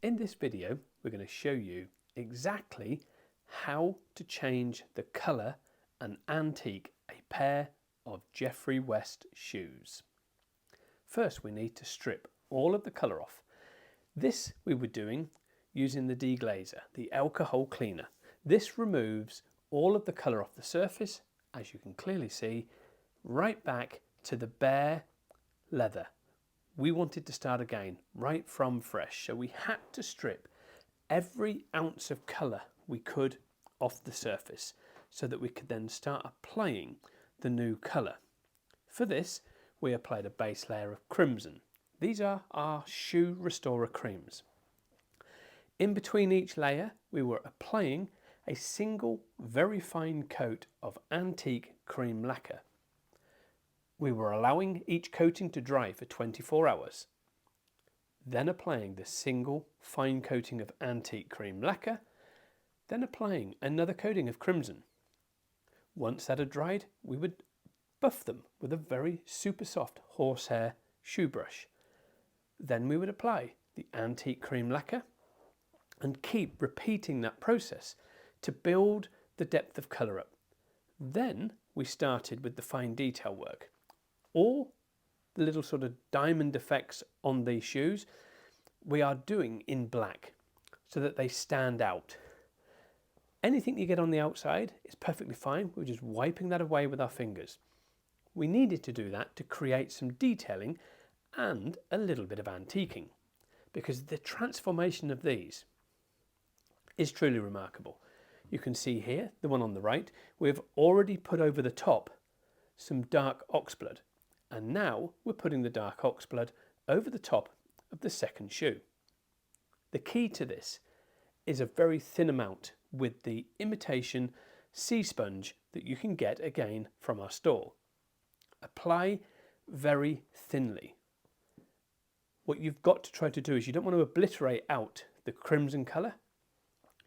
In this video, we're going to show you exactly how to change the colour and antique a pair of Jeffery West shoes. First, we need to strip all of the colour off. This we were doing using the deglazer, the alcohol cleaner. This removes all of the colour off the surface, as you can clearly see, right back to the bare leather. We wanted to start again, right from fresh, so we had to strip every ounce of colour we could off the surface so that we could then start applying the new colour. For this, we applied a base layer of crimson. These are our shoe restorer creams. In between each layer, we were applying a single very fine coat of antique cream lacquer. We were allowing each coating to dry for 24 hours, then applying the single fine coating of antique cream lacquer, then applying another coating of crimson. Once that had dried, we would buff them with a very super soft horsehair shoe brush. Then we would apply the antique cream lacquer and keep repeating that process to build the depth of colour up. Then we started with the fine detail work. All the little sort of diamond effects on these shoes we are doing in black so that they stand out. Anything you get on the outside is perfectly fine. We're just wiping that away with our fingers. We needed to do that to create some detailing and a little bit of antiquing, because the transformation of these is truly remarkable. You can see here, the one on the right, we've already put over the top some dark oxblood. And now we're putting the dark oxblood over the top of the second shoe. The key to this is a very thin amount with the imitation sea sponge that you can get again from our store. Apply very thinly. What you've got to try to do is you don't want to obliterate out the crimson colour.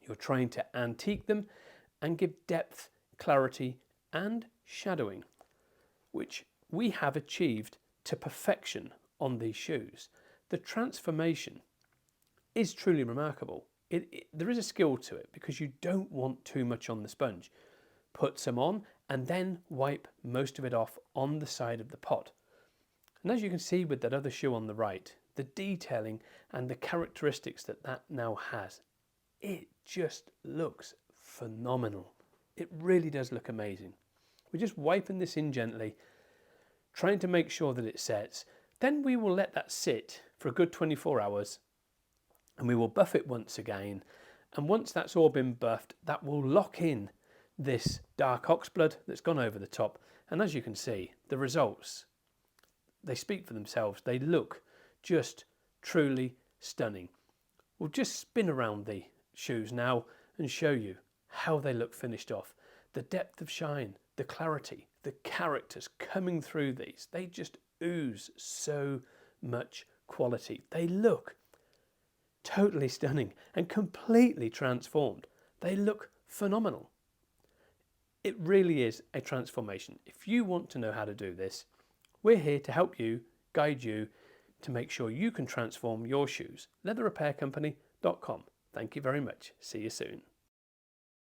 You're trying to antique them and give depth, clarity and shadowing, which we have achieved to perfection on these shoes. The transformation is truly remarkable. There is a skill to it because you don't want too much on the sponge. Put some on and then wipe most of it off on the side of the pot. And as you can see with that other shoe on the right, the detailing and the characteristics that that now has, it just looks phenomenal. It really does look amazing. We're just wiping this in gently, trying to make sure that it sets. Then we will let that sit for a good 24 hours and we will buff it once again. And once that's all been buffed, that will lock in this dark oxblood that's gone over the top. And as you can see, the results, they speak for themselves. They look just truly stunning. We'll just spin around the shoes now and show you how they look finished off. The depth of shine, the clarity, the characters coming through these, they just ooze so much quality. They look totally stunning and completely transformed. They look phenomenal. It really is a transformation. If you want to know how to do this, we're here to help you, guide you to make sure you can transform your shoes. leatherrepaircompany.com. Thank you very much. See you soon.